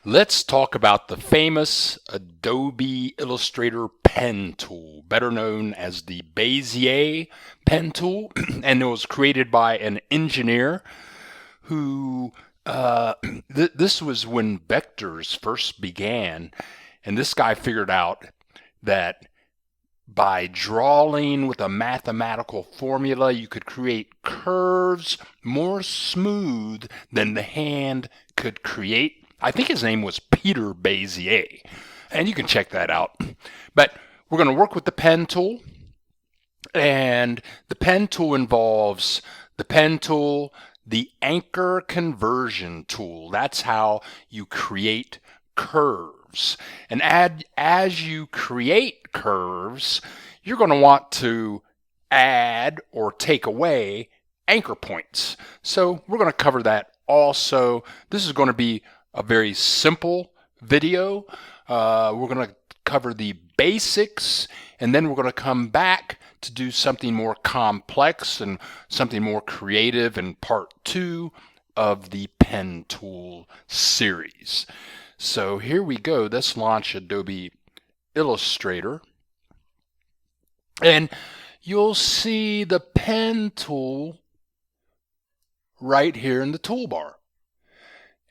Let's talk about the famous Adobe Illustrator pen tool, better known as the Bezier pen tool, and it was created by an engineer who, uh, this was when vectors first began, and this guy figured out that by drawing with a mathematical formula, you could create curves more smooth than the hand could create. I think his name was Pierre Bezier, and you can check that out. But we're going to work with the pen tool, and the pen tool involves the pen tool, the anchor conversion tool. That's how you create curves. And as you create curves, you're going to want to add or take away anchor points. So we're going to cover that also. This is going to be a very simple video. We're going to cover the basics, and then we're going to come back to do something more complex and something more creative in part 2 of the pen tool series. So here we go. Let's launch Adobe Illustrator. And you'll see the pen tool right here in the toolbar.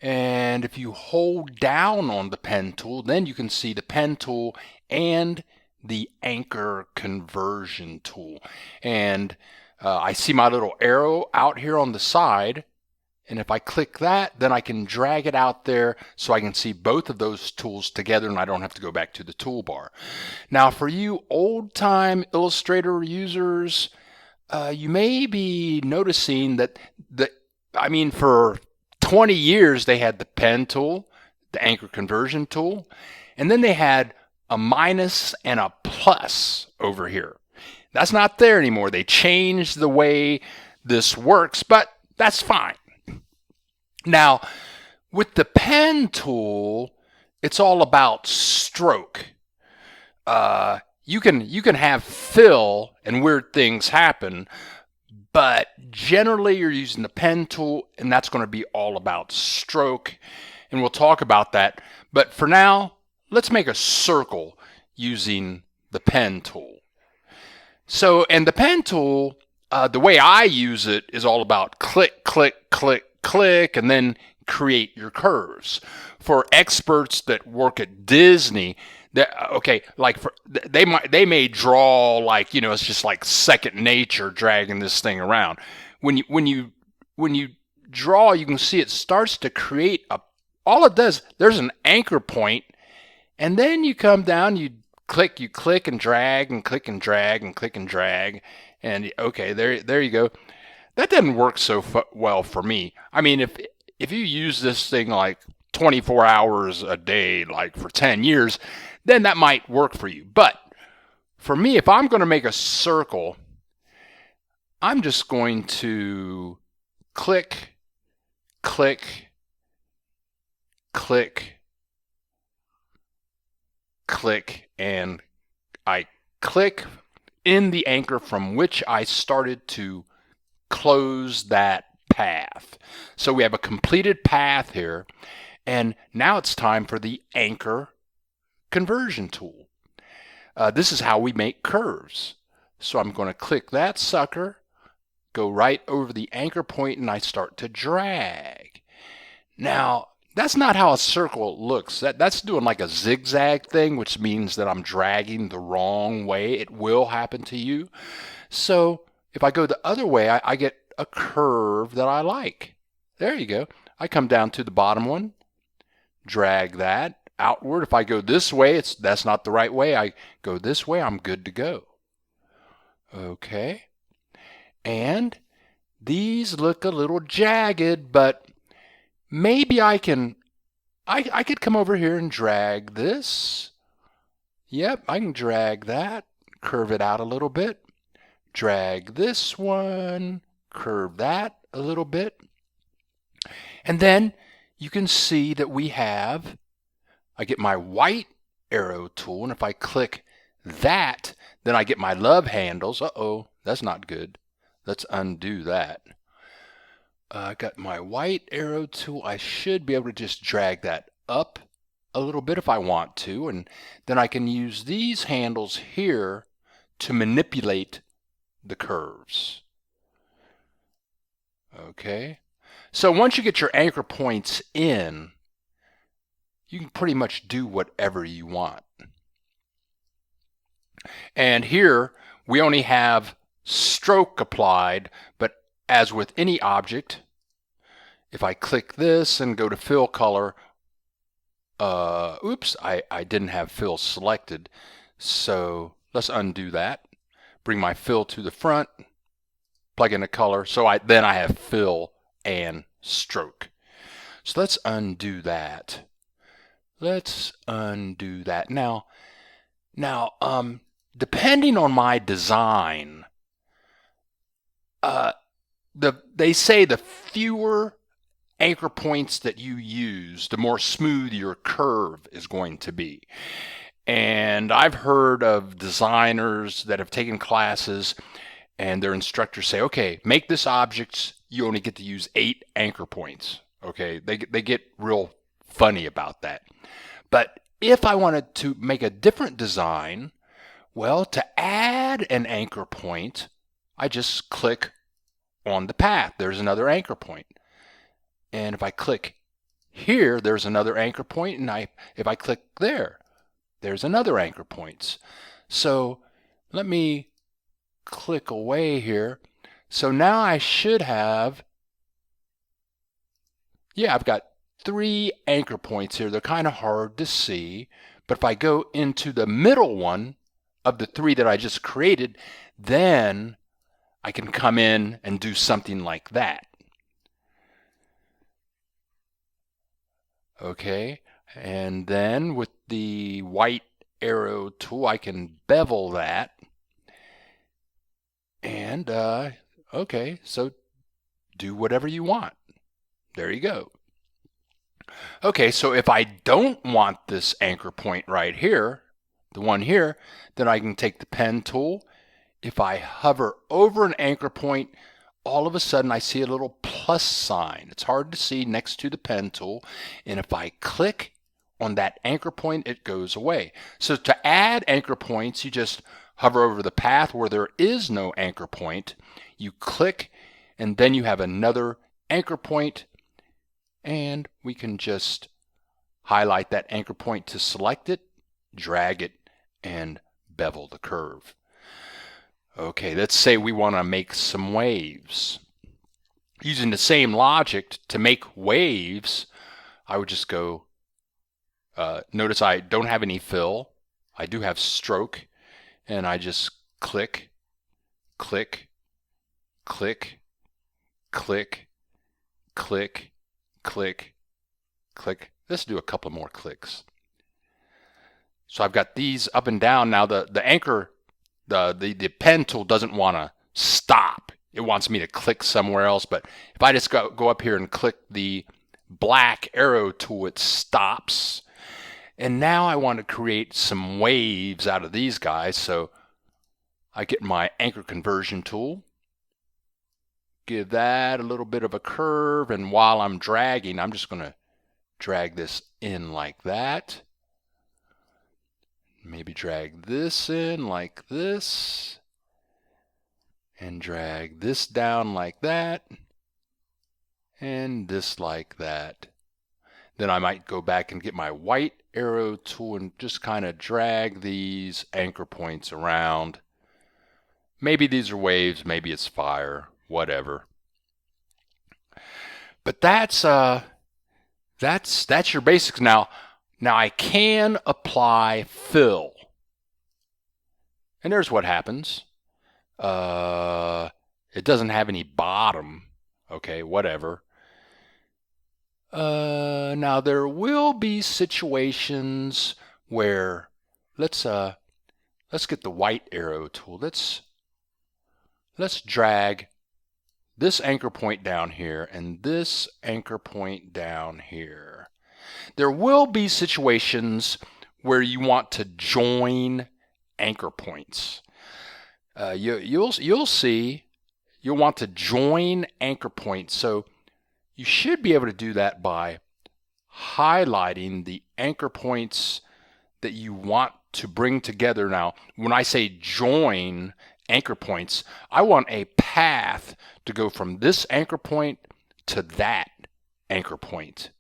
And if you hold down on the pen tool, then you can see the pen tool and the anchor conversion tool. And I see my little arrow out here on the side. And if I click that, then I can drag it out there so I can see both of those tools together and I don't have to go back to the toolbar. Now, for you old-time Illustrator users, you may be noticing that for 20 years they had the pen tool, the anchor conversion tool, and then they had a minus and a plus over here. That's not there anymore. They changed the way this works, but that's fine. Now, with the pen tool, it's all about stroke. You can have fill and weird things happen, but generally you're using the pen tool, and that's going to be all about stroke, and we'll talk about that. But for now, let's make a circle using the pen tool. So, and the pen tool, the way I use it is all about click, click, click, click, and then create your curves. For experts that work at Disney, they may draw like, it's just like second nature dragging this thing around. When you draw, you can see it starts to create all it does, there's an anchor point, and then you come down, you click and drag and click and drag and click and drag, and okay, there you go. That doesn't work so well for me. I mean, if you use this thing like 24 hours a day, like for 10 years, then that might work for you. But for me, if I'm going to make a circle, I'm just going to click, click, click, click, and I click in the anchor from which I started to close that path. So we have a completed path here, and now it's time for the anchor conversion tool. This is how we make curves. So I'm going to click that sucker, go right over the anchor point, and I start to drag. Now, that's not how a circle looks. That's doing like a zigzag thing, which means that I'm dragging the wrong way. It will happen to you. So if I go the other way, I get a curve that I like. There you go. I come down to the bottom one, drag that outward. If I go this way, that's not the right way. I go this way, I'm good to go. Okay. And these look a little jagged, but maybe I could come over here and drag this. Yep, I can drag that, curve it out a little bit, drag this one, curve that a little bit. And then you can see that I get my white arrow tool, and if I click that, then I get my love handles. Uh-oh, that's not good. Let's undo that. I got my white arrow tool. I should be able to just drag that up a little bit if I want to, and then I can use these handles here to manipulate the curves. Okay, so once you get your anchor points in, you can pretty much do whatever you want. And here we only have stroke applied, but as with any object, if I click this and go to fill color, oops, I didn't have fill selected, so let's undo that. Bring my fill to the front, plug in a color, so then I have fill and stroke. So let's undo that. Let's undo that. Now, depending on my design, they say the fewer anchor points that you use, the more smooth your curve is going to be. And I've heard of designers that have taken classes and their instructors say, okay, make this object, you only get to use 8 anchor points. Okay, they get real funny about that. But if I wanted to make a different design, well, to add an anchor point, I just click on the path. There's another anchor point. And if I click here, there's another anchor point, and if I click there, there's another anchor point. So let me click away here. So now I should have, yeah, I've got 3 anchor points here. They're kind of hard to see, but if I go into the middle one of the 3 that I just created, then I can come in and do something like that. Okay, and then with the white arrow tool, I can bevel that. And, okay, so do whatever you want. There you go. Okay, so if I don't want this anchor point right here, the one here, then I can take the pen tool. If I hover over an anchor point, all of a sudden I see a little plus sign. It's hard to see next to the pen tool. And if I click on that anchor point, it goes away. So to add anchor points, you just hover over the path where there is no anchor point. You click, and then you have another anchor point. And we can just highlight that anchor point to select it, drag it, and bevel the curve. Okay, let's say we want to make some waves. Using the same logic to make waves, I would just go, notice I don't have any fill. I do have stroke, and I just click, click, click, click, click, click, click. Let's do a couple more clicks. So I've got these up and down. Now the anchor, the pen tool doesn't want to stop. It wants me to click somewhere else, but if I just go up here and click the black arrow tool, it stops. And now I want to create some waves out of these guys, so I get my anchor conversion tool, give that a little bit of a curve, and while I'm dragging, I'm just going to drag this in like that. Maybe drag this in like this, and drag this down like that, and this like that. Then I might go back and get my white arrow tool and just kind of drag these anchor points around. Maybe these are waves, maybe it's fire, whatever. But that's your basics. Now I can apply fill. And there's what happens. It doesn't have any bottom. Okay, whatever. Now there will be situations where let's get the white arrow tool. Let's drag this anchor point down here and this anchor point down here. There will be situations where you want to join anchor points. You'll see you'll want to join anchor points. So you should be able to do that by highlighting the anchor points that you want to bring together. Now, when I say join anchor points, I want a path to go from this anchor point to that anchor point.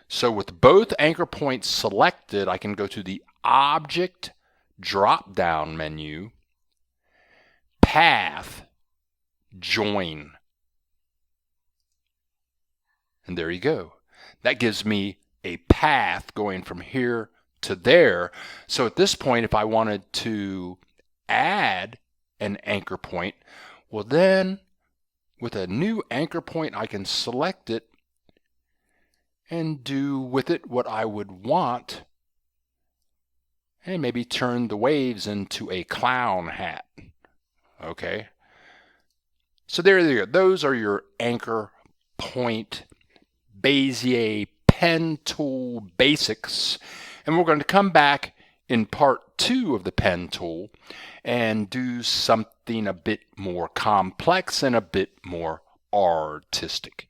So with both anchor points selected, I can go to the Object drop-down menu, Path, Join. And there you go. That gives me a path going from here to there. So at this point, if I wanted to add an anchor point, well then with a new anchor point, I can select it and do with it what I would want, and maybe turn the waves into a clown hat. Okay. So there you go. Those are your anchor point Bezier Pen Tool basics. And we're going to come back in part 2 of the pen tool and do something a bit more complex and a bit more artistic.